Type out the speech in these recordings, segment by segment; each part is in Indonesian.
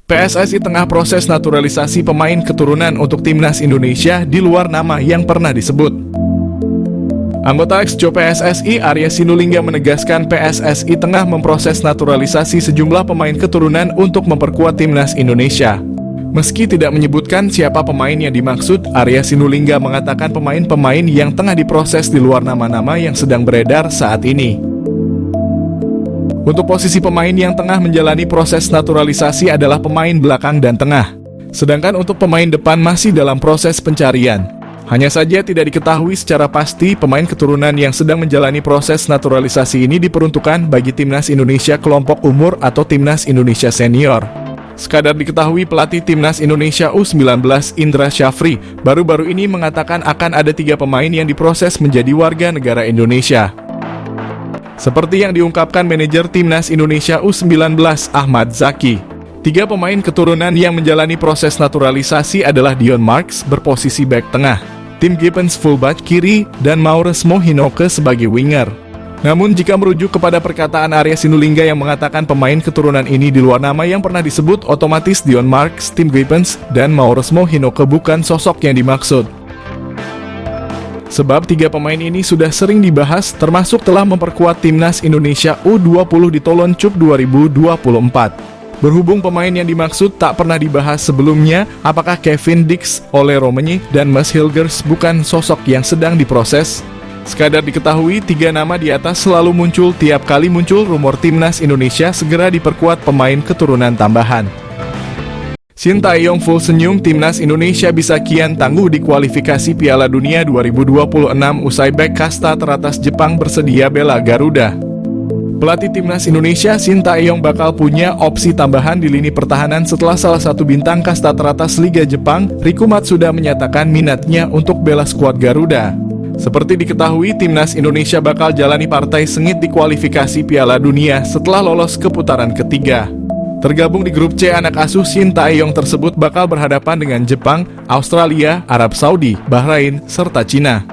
PSSI tengah proses naturalisasi pemain keturunan untuk timnas Indonesia di luar nama yang pernah disebut. Anggota Exco PSSI Arya Sinulinga menegaskan PSSI tengah memproses naturalisasi sejumlah pemain keturunan untuk memperkuat timnas Indonesia. Meski tidak menyebutkan siapa pemain yang dimaksud, Arya Sinulinga mengatakan pemain-pemain yang tengah diproses di luar nama-nama yang sedang beredar saat ini. Untuk posisi pemain yang tengah menjalani proses naturalisasi adalah pemain belakang dan tengah. Sedangkan untuk pemain depan masih dalam proses pencarian. Hanya saja tidak diketahui secara pasti pemain keturunan yang sedang menjalani proses naturalisasi ini diperuntukkan bagi timnas Indonesia kelompok umur atau timnas Indonesia senior. Sekadar diketahui pelatih timnas Indonesia U19 Indra Syafri baru-baru ini mengatakan akan ada 3 pemain yang diproses menjadi warga negara Indonesia. Seperti yang diungkapkan manajer timnas Indonesia U19 Ahmad Zaki, 3 pemain keturunan yang menjalani proses naturalisasi adalah Dion Marks berposisi bek tengah, Tim Gibbons fullback kiri, dan Mauresmo Hinoke sebagai winger. Namun jika merujuk kepada perkataan Arya Sinulinga yang mengatakan pemain keturunan ini di luar nama yang pernah disebut, otomatis Dion Marks, Tim Gibbons, dan Mauresmo Hinoke bukan sosok yang dimaksud. Sebab 3 pemain ini sudah sering dibahas termasuk telah memperkuat timnas Indonesia U20 di Toulon Cup 2024. Berhubung pemain yang dimaksud tak pernah dibahas sebelumnya, apakah Kevin Dix, Ole Romani, dan Mads Hilgers bukan sosok yang sedang diproses? Sekadar diketahui 3 nama di atas selalu muncul tiap kali muncul rumor timnas Indonesia segera diperkuat pemain keturunan tambahan. Shin Tae-yong full senyum, timnas Indonesia bisa kian tangguh di kualifikasi Piala Dunia 2026 usai bek kasta teratas Jepang bersedia bela Garuda. Pelatih timnas Indonesia Shin Tae-yong bakal punya opsi tambahan di lini pertahanan setelah salah satu bintang kasta teratas Liga Jepang, Riku Matsuda, menyatakan minatnya untuk bela skuad Garuda. Seperti diketahui, timnas Indonesia bakal jalani partai sengit di kualifikasi Piala Dunia setelah lolos ke putaran ketiga. Tergabung di grup C, anak asuh Shin Tae-yong tersebut bakal berhadapan dengan Jepang, Australia, Arab Saudi, Bahrain, serta Cina.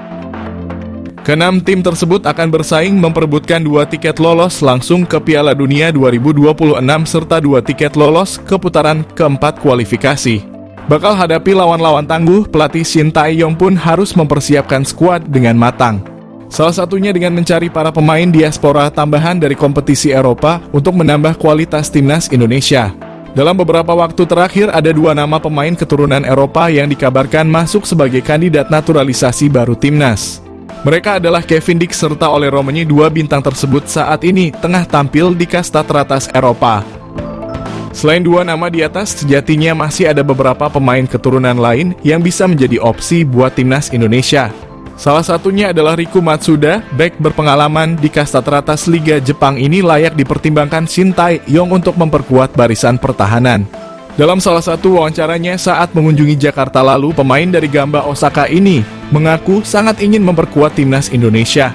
Keenam tim tersebut akan bersaing memperebutkan 2 tiket lolos langsung ke Piala Dunia 2026 serta 2 tiket lolos ke putaran keempat kualifikasi. Bakal hadapi lawan-lawan tangguh, pelatih Shin Tae-yong pun harus mempersiapkan skuad dengan matang. Salah satunya dengan mencari para pemain diaspora tambahan dari kompetisi Eropa untuk menambah kualitas timnas Indonesia. Dalam beberapa waktu terakhir ada 2 nama pemain keturunan Eropa yang dikabarkan masuk sebagai kandidat naturalisasi baru timnas. Mereka adalah Kevin Dix serta Ole Romani. 2 bintang tersebut saat ini tengah tampil di kasta teratas Eropa. Selain 2 nama di atas, sejatinya masih ada beberapa pemain keturunan lain yang bisa menjadi opsi buat timnas Indonesia. Salah satunya adalah Riku Matsuda, bek berpengalaman di kasta teratas Liga Jepang ini layak dipertimbangkan Shin Tae-yong untuk memperkuat barisan pertahanan. Dalam salah satu wawancaranya saat mengunjungi Jakarta lalu, pemain dari Gamba Osaka ini mengaku sangat ingin memperkuat timnas Indonesia.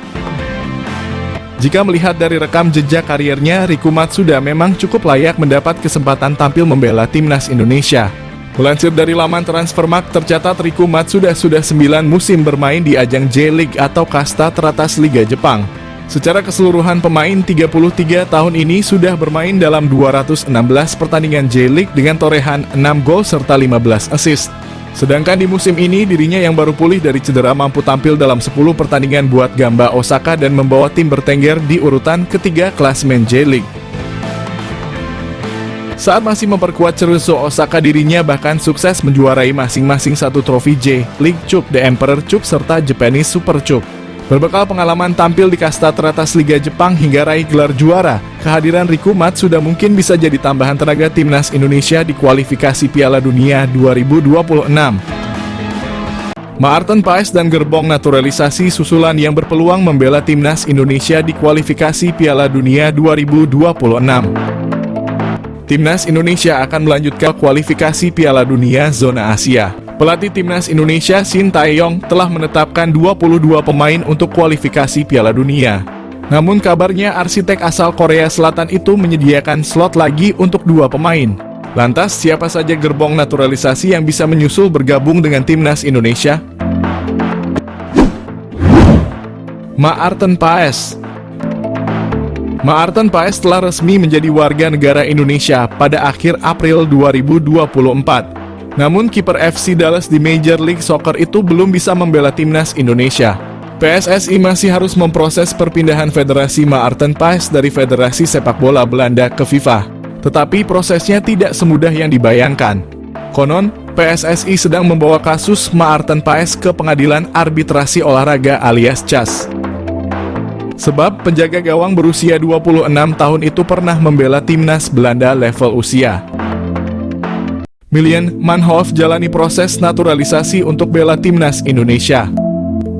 Jika melihat dari rekam jejak kariernya, Riku Matsuda memang cukup layak mendapat kesempatan tampil membela timnas Indonesia. Melansir dari laman Transfermarkt, tercatat Riku Matsuda sudah 9 musim bermain di ajang J-League atau kasta teratas Liga Jepang. Secara keseluruhan pemain 33 tahun ini sudah bermain dalam 216 pertandingan J-League dengan torehan 6 gol serta 15 assist. Sedangkan di musim ini dirinya yang baru pulih dari cedera mampu tampil dalam 10 pertandingan buat Gamba Osaka dan membawa tim bertengger di urutan ketiga klasemen J-League. Saat masih memperkuat Ceruzo Osaka, dirinya bahkan sukses menjuarai masing-masing 1 trofi J-League Cup, The Emperor Cup, serta Japanese Super Cup. Berbekal pengalaman tampil di kasta teratas Liga Jepang hingga raih gelar juara, kehadiran Riku Matsuda mungkin bisa jadi tambahan tenaga timnas Indonesia di kualifikasi Piala Dunia 2026. Maarten Paes dan gerbong naturalisasi susulan yang berpeluang membela timnas Indonesia di kualifikasi Piala Dunia 2026. Timnas Indonesia akan melanjutkan kualifikasi Piala Dunia Zona Asia. Pelatih Timnas Indonesia Shin Tae-yong telah menetapkan 22 pemain untuk kualifikasi Piala Dunia. Namun kabarnya arsitek asal Korea Selatan itu menyediakan slot lagi untuk 2 pemain. Lantas siapa saja gerbong naturalisasi yang bisa menyusul bergabung dengan Timnas Indonesia? Maarten Paes. Maarten Paes telah resmi menjadi warga negara Indonesia pada akhir April 2024. Namun kiper FC Dallas di Major League Soccer itu belum bisa membela timnas Indonesia. PSSI masih harus memproses perpindahan Federasi Maarten Paes dari Federasi Sepak Bola Belanda ke FIFA. Tetapi prosesnya tidak semudah yang dibayangkan. Konon, PSSI sedang membawa kasus Maarten Paes ke Pengadilan Arbitrasi Olahraga alias CAS. Sebab penjaga gawang berusia 26 tahun itu pernah membela timnas Belanda level usia. Milian Manhoef jalani proses naturalisasi untuk bela timnas Indonesia.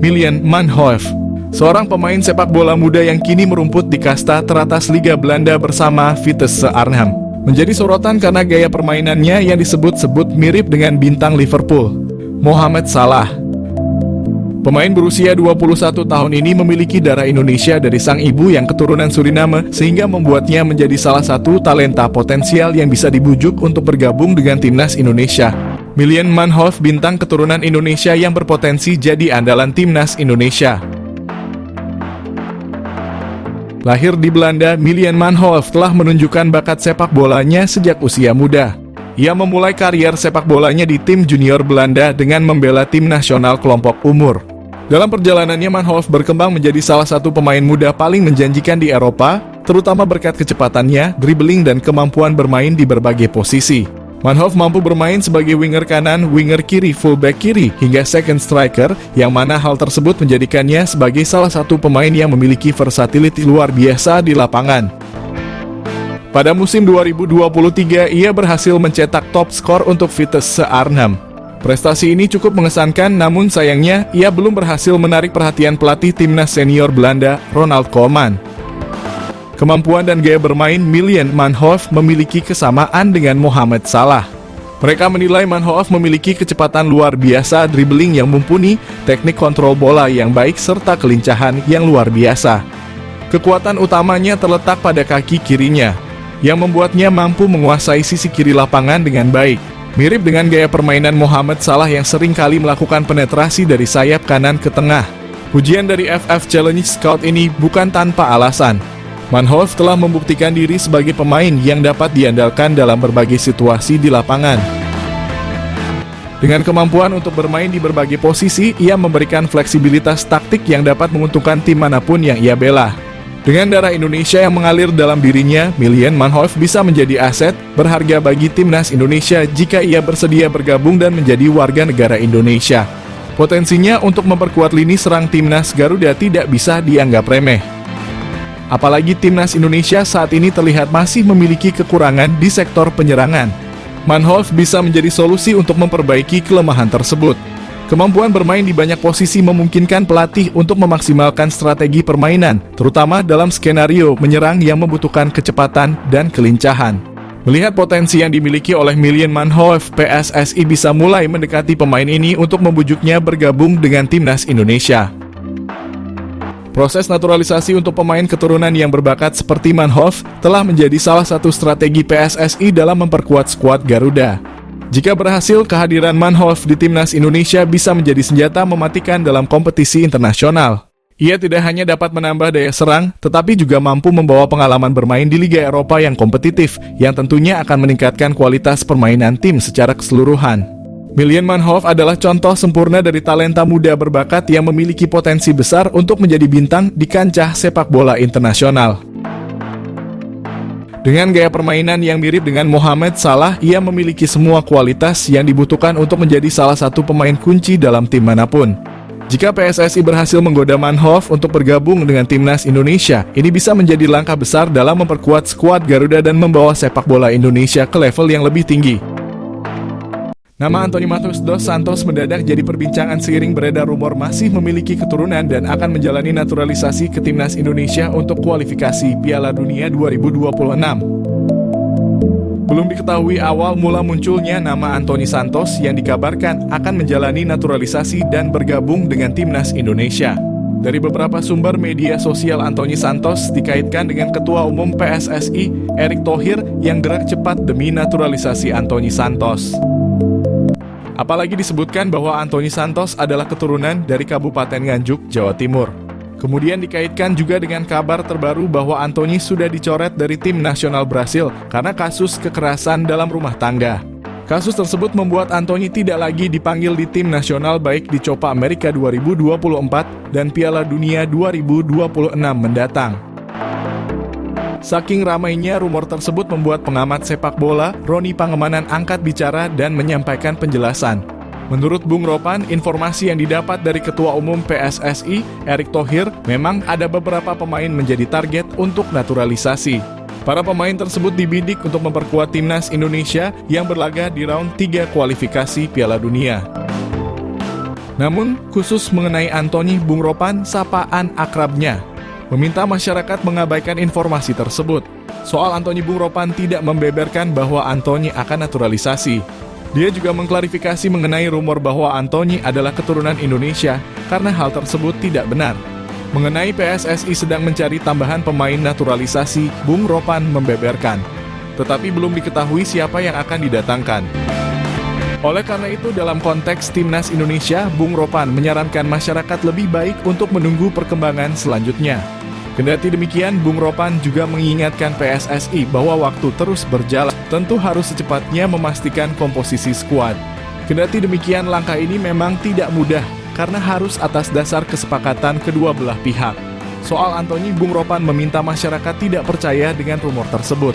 Milian Manhoef, seorang pemain sepak bola muda yang kini merumput di kasta teratas Liga Belanda bersama Vitesse Arnhem, menjadi sorotan karena gaya permainannya yang disebut-sebut mirip dengan bintang Liverpool, Mohamed Salah. Pemain berusia 21 tahun ini memiliki darah Indonesia dari sang ibu yang keturunan Suriname, sehingga membuatnya menjadi salah satu talenta potensial yang bisa dibujuk untuk bergabung dengan timnas Indonesia. Milian Manhoef, bintang keturunan Indonesia yang berpotensi jadi andalan timnas Indonesia. Lahir di Belanda, Milian Manhoef telah menunjukkan bakat sepak bolanya sejak usia muda. Ia memulai karier sepak bolanya di tim junior Belanda dengan membela tim nasional kelompok umur. Dalam perjalanannya, Manhoef berkembang menjadi salah satu pemain muda paling menjanjikan di Eropa, terutama berkat kecepatannya, dribbling dan kemampuan bermain di berbagai posisi. Manhoef mampu bermain sebagai winger kanan, winger kiri, fullback kiri, hingga second striker, yang mana hal tersebut menjadikannya sebagai salah satu pemain yang memiliki versatility luar biasa di lapangan. Pada musim 2023, ia berhasil mencetak top skor untuk Vitesse Arnhem. Prestasi ini cukup mengesankan, namun sayangnya ia belum berhasil menarik perhatian pelatih timnas senior Belanda, Ronald Koeman. Kemampuan dan gaya bermain Milian Manhoef memiliki kesamaan dengan Mohamed Salah. Mereka menilai Manhoef memiliki kecepatan luar biasa, dribbling yang mumpuni, teknik kontrol bola yang baik, serta kelincahan yang luar biasa. Kekuatan utamanya terletak pada kaki kirinya, yang membuatnya mampu menguasai sisi kiri lapangan dengan baik. Mirip dengan gaya permainan Mohamed Salah yang sering kali melakukan penetrasi dari sayap kanan ke tengah. Pujian dari FF Challenge Scout ini bukan tanpa alasan. Manhoef telah membuktikan diri sebagai pemain yang dapat diandalkan dalam berbagai situasi di lapangan. Dengan kemampuan untuk bermain di berbagai posisi, ia memberikan fleksibilitas taktik yang dapat menguntungkan tim manapun yang ia bela. Dengan darah Indonesia yang mengalir dalam dirinya, Milian Manhoef bisa menjadi aset berharga bagi timnas Indonesia jika ia bersedia bergabung dan menjadi warga negara Indonesia. Potensinya untuk memperkuat lini serang timnas Garuda tidak bisa dianggap remeh. Apalagi timnas Indonesia saat ini terlihat masih memiliki kekurangan di sektor penyerangan. Manhoef bisa menjadi solusi untuk memperbaiki kelemahan tersebut. Kemampuan bermain di banyak posisi memungkinkan pelatih untuk memaksimalkan strategi permainan, terutama dalam skenario menyerang yang membutuhkan kecepatan dan kelincahan. Melihat potensi yang dimiliki oleh Milian Manhoef, PSSI bisa mulai mendekati pemain ini untuk membujuknya bergabung dengan timnas Indonesia. Proses naturalisasi untuk pemain keturunan yang berbakat seperti Manhoef telah menjadi salah satu strategi PSSI dalam memperkuat skuad Garuda. Jika berhasil, kehadiran Manhoef di timnas Indonesia bisa menjadi senjata mematikan dalam kompetisi internasional. Ia tidak hanya dapat menambah daya serang, tetapi juga mampu membawa pengalaman bermain di Liga Eropa yang kompetitif, yang tentunya akan meningkatkan kualitas permainan tim secara keseluruhan. Milian Manhoef adalah contoh sempurna dari talenta muda berbakat yang memiliki potensi besar untuk menjadi bintang di kancah sepak bola internasional. Dengan gaya permainan yang mirip dengan Mohamed Salah, ia memiliki semua kualitas yang dibutuhkan untuk menjadi salah satu pemain kunci dalam tim manapun. Jika PSSI berhasil menggoda Manhoef untuk bergabung dengan timnas Indonesia, ini bisa menjadi langkah besar dalam memperkuat skuad Garuda dan membawa sepak bola Indonesia ke level yang lebih tinggi. Nama Anthony Matheus dos Santos mendadak jadi perbincangan seiring beredar rumor masih memiliki keturunan dan akan menjalani naturalisasi ke timnas Indonesia untuk kualifikasi Piala Dunia 2026. Belum diketahui awal mula munculnya nama Anthony Santos yang dikabarkan akan menjalani naturalisasi dan bergabung dengan timnas Indonesia. Dari beberapa sumber media sosial, Anthony Santos dikaitkan dengan Ketua Umum PSSI, Erick Thohir, yang gerak cepat demi naturalisasi Anthony Santos. Apalagi disebutkan bahwa Anthony Santos adalah keturunan dari Kabupaten Nganjuk, Jawa Timur. Kemudian dikaitkan juga dengan kabar terbaru bahwa Anthony sudah dicoret dari tim nasional Brasil karena kasus kekerasan dalam rumah tangga. Kasus tersebut membuat Anthony tidak lagi dipanggil di tim nasional baik di Copa America 2024 dan Piala Dunia 2026 mendatang. Saking ramainya rumor tersebut membuat pengamat sepak bola, Roni Pangemanan angkat bicara dan menyampaikan penjelasan. Menurut Bung Ropan, informasi yang didapat dari Ketua Umum PSSI, Erick Thohir, memang ada beberapa pemain menjadi target untuk naturalisasi. Para pemain tersebut dibidik untuk memperkuat timnas Indonesia yang berlaga di round 3 kualifikasi Piala Dunia. Namun, khusus mengenai Anthony, Bung Ropan, sapaan akrabnya meminta masyarakat mengabaikan informasi tersebut. Soal Anthony, Bung Ropan tidak membeberkan bahwa Anthony akan naturalisasi. Dia juga mengklarifikasi mengenai rumor bahwa Anthony adalah keturunan Indonesia karena hal tersebut tidak benar. Mengenai PSSI sedang mencari tambahan pemain naturalisasi, Bung Ropan membeberkan. Tetapi belum diketahui siapa yang akan didatangkan. Oleh karena itu, dalam konteks Timnas Indonesia, Bung Ropan menyarankan masyarakat lebih baik untuk menunggu perkembangan selanjutnya. Kendati demikian, Bung Ropan juga mengingatkan PSSI bahwa waktu terus berjalan, tentu harus secepatnya memastikan komposisi skuad. Kendati demikian, langkah ini memang tidak mudah, karena harus atas dasar kesepakatan kedua belah pihak. Soal Anthony, Bung Ropan meminta masyarakat tidak percaya dengan rumor tersebut.